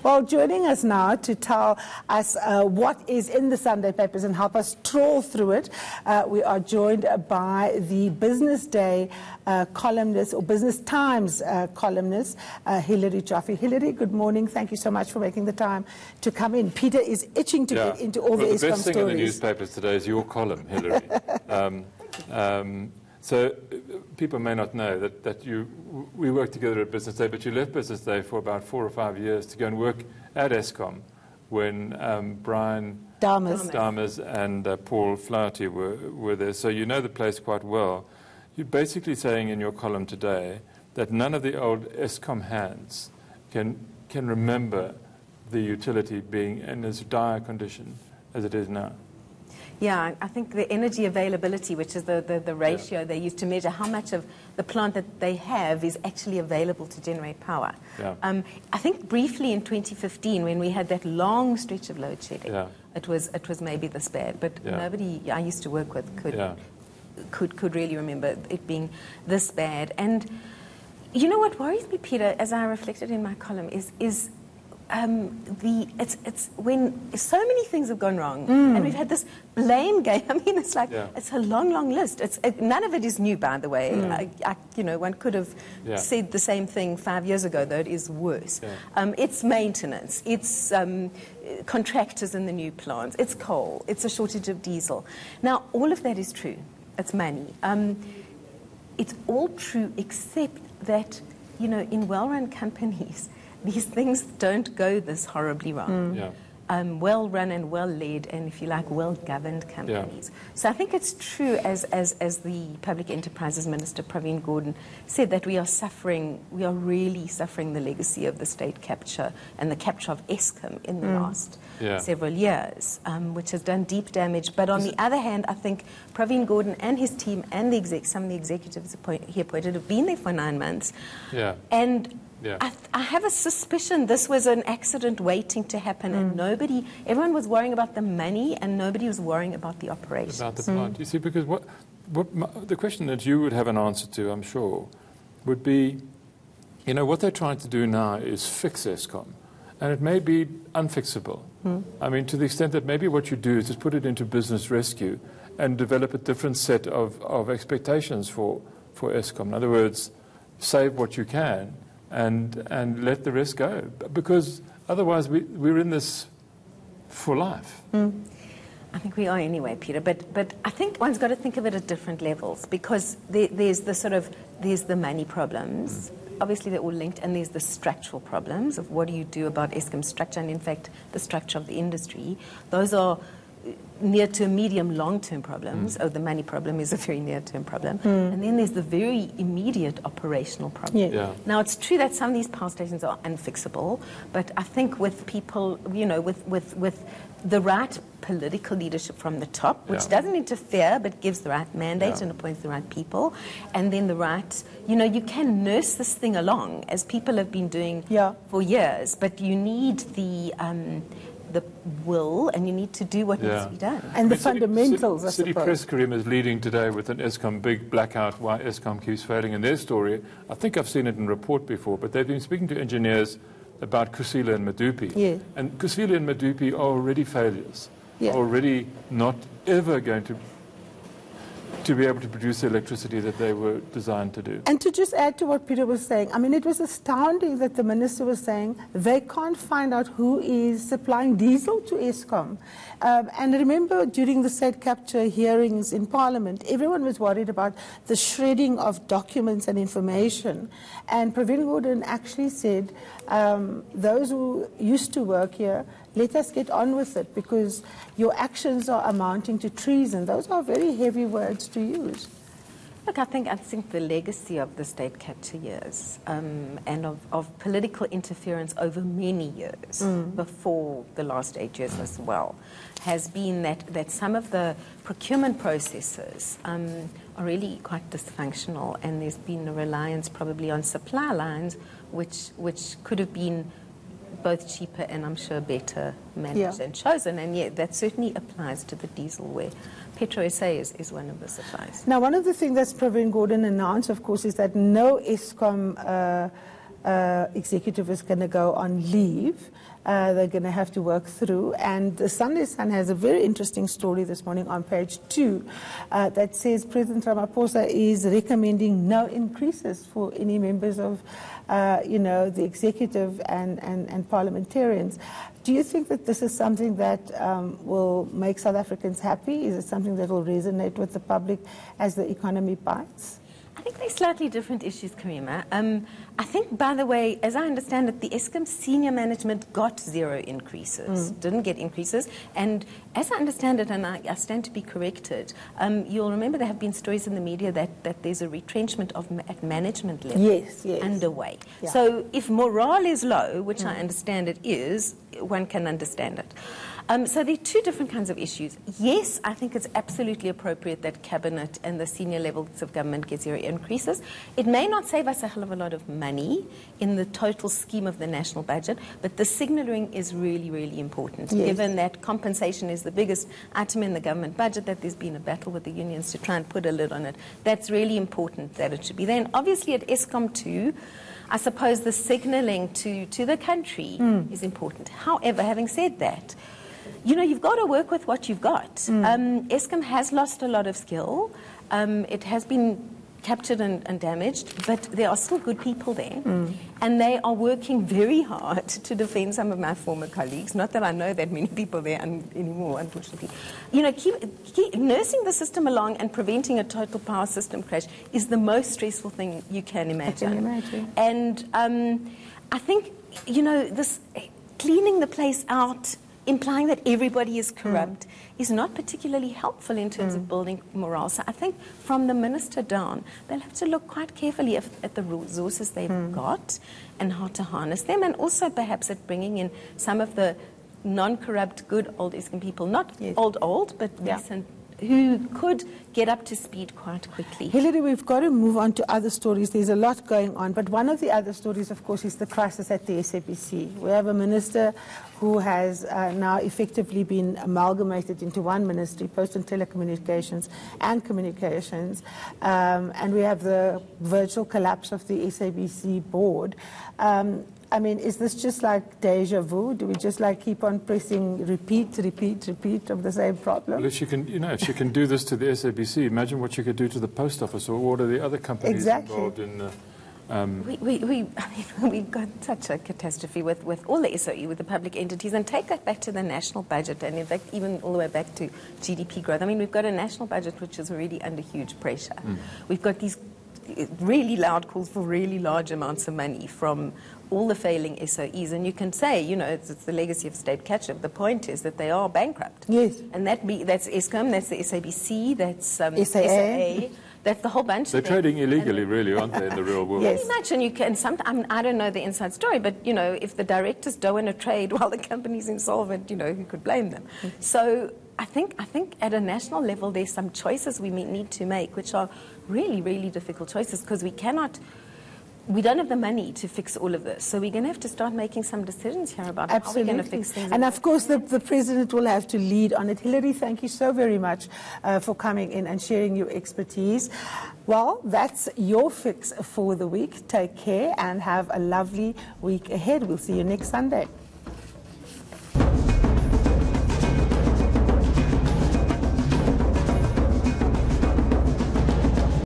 Well, joining us now to tell us what is in the Sunday papers and help us trawl through it, we are joined by the Business Day columnist, or Business Times columnist, Hilary Joffe. Hilary, good morning. Thank you so much for making the time to come in. Peter is itching to get into all the Eskom stories. The best thing in the newspapers today is your column, Hilary. So people may not know that we work together at Business Day, but you left Business Day for about 4 or 5 years to go and work at Eskom when Brian Dames and Paul Flaherty were there. So you know the place quite well. You're basically saying in your column today that none of the old Eskom hands can remember the utility being in as dire condition as it is now. Yeah, I think the energy availability, which is the ratio they use to measure how much of the plant that they have is actually available to generate power. Yeah. I think briefly in 2015, when we had that long stretch of load shedding, it was maybe this bad, but nobody I used to work with could really remember it being this bad. And you know what worries me, Peter, as I reflected in my column, is it's when so many things have gone wrong and we've had this blame game. I mean, it's like it's a long list. None of it is new, by the way. One could have said the same thing 5 years ago, though it is worse. It's maintenance. It's contractors in the new plants. It's coal. It's a shortage of diesel. Now, all of that is true. It's money. It's all true, except that in well-run companies, these things don't go this horribly wrong. Well-run and well-led and, if you like, well-governed companies. So I think it's true, as the Public Enterprises Minister, Pravin Gordhan, said, that we are really suffering the legacy of the state capture and the capture of Eskom in the last several years, which has done deep damage. But on the other hand, I think Pravin Gordhan and his team and some of the executives he appointed have been there for 9 months. And I have a suspicion this was an accident waiting to happen, and everyone was worrying about the money, and nobody was worrying about the operations. About the plant. You see, because the question that you would have an answer to, I'm sure, would be, what they're trying to do now is fix Eskom, and it may be unfixable. I mean, to the extent that maybe what you do is just put it into business rescue and develop a different set of expectations for Eskom. In other words, save what you can and let the rest go, because otherwise we're in this for life. I think we are anyway, Peter. But I think one's got to think of it at different levels, because there's the money problems. Obviously, they're all linked, and there's the structural problems of what do you do about Eskom's structure, and in fact, the structure of the industry. Those are near-term, medium, long-term problems. The money problem is a very near-term problem. And then there's the very immediate operational problem. Now, it's true that some of these power stations are unfixable, but I think with people, with the right political leadership from the top, which doesn't interfere but gives the right mandate and appoints the right people, and then the right, you can nurse this thing along, as people have been doing for years, but you need the will, and you need to do what needs to be done. And the fundamentals, I suppose. City Press, Karima, is leading today with an Eskom big blackout, why Eskom keeps failing. In their story, I think I've seen it in report before, but they've been speaking to engineers about Kusile and Medupi. And Kusile and Medupi are already failures, already not ever going to be able to produce the electricity that they were designed to do. And to just add to what Peter was saying, I mean, it was astounding that the minister was saying they can't find out who is supplying diesel to Eskom. And remember, during the state capture hearings in Parliament, everyone was worried about the shredding of documents and information. And Pravin Gordhan actually said, those who used to work here, let us get on with it, because your actions are amounting to treason. Those are very heavy words to use. Look, I think the legacy of the state capture years and of political interference over many years before the last 8 years as well has been that some of the procurement processes are really quite dysfunctional, and there's been a reliance probably on supply lines which could have been both cheaper and, I'm sure, better managed and chosen. And yet that certainly applies to the diesel, where Petro SA is one of the suppliers. Now, one of the things that Pravin Gordhan announced, of course, is that no Eskom executive is going to go on leave. They're going to have to work through. And the Sunday Sun has a very interesting story this morning on page 2 that says President Ramaphosa is recommending no increases for any members of, the executive and parliamentarians. Do you think that this is something that will make South Africans happy? Is it something that will resonate with the public as the economy bites? I think they're slightly different issues, Karima. I think, by the way, as I understand it, the Eskom senior management got 0 increases, didn't get increases. And as I understand it, and I stand to be corrected, you'll remember there have been stories in the media that there's a retrenchment at management level underway. Yeah. So if morale is low, which I understand it is, one can understand it. So there are 2 different kinds of issues. Yes, I think it's absolutely appropriate that Cabinet and the senior levels of government get 0 increases. It may not save us a hell of a lot of money in the total scheme of the national budget, but the signalling is really, really important, given that compensation is the biggest item in the government budget, that there's been a battle with the unions to try and put a lid on it. That's really important that it should be there. And obviously at Eskom too, I suppose the signalling to the country is important. However, having said that, you've got to work with what you've got. Eskom has lost a lot of skill. It has been captured and damaged, but there are still good people there. And they are working very hard to defend some of my former colleagues. Not that I know that many people there anymore, unfortunately. Keep nursing the system along and preventing a total power system crash is the most stressful thing you can imagine. And I think, this cleaning the place out, implying that everybody is corrupt, is not particularly helpful in terms of building morale. So I think from the minister down, they'll have to look quite carefully at the resources they've got and how to harness them, and also perhaps at bringing in some of the non-corrupt, good old Eskom people, not old, but recent, who could get up to speed quite quickly. Hilary, we've got to move on to other stories. There's a lot going on, but one of the other stories, of course, is the crisis at the SABC. We have a minister who has now effectively been amalgamated into one ministry, Post and Telecommunications and Communications, and we have the virtual collapse of the SABC board. Is this just like deja vu? Do we just keep on pressing repeat of the same problem? Well, if she can do this to the SABC, imagine what she could do to the post office or what are the other companies involved in. We've got such a catastrophe with all the SOE, with the public entities, and take that back to the national budget, and in fact even all the way back to GDP growth. We've got a national budget which is already under huge pressure. We've got these really loud calls for really large amounts of money from all the failing SOEs, and you can say, it's the legacy of state catch-up. The point is that they are bankrupt. Yes. And that's Eskom, that's the SABC, that's SAA. That's the whole bunch. They're trading illegally, really, aren't they, in the real world? Pretty much, and you can. I don't know the inside story, but if the directors don't want to trade while the company's insolvent, who could blame them? So I think at a national level, there's some choices we need to make, which are really, really difficult choices, because we don't have the money to fix all of this. So we're going to have to start making some decisions here about how we're going to fix things. And of course, the President will have to lead on it. Hilary, thank you so very much for coming in and sharing your expertise. Well, that's your fix for the week. Take care and have a lovely week ahead. We'll see you next Sunday.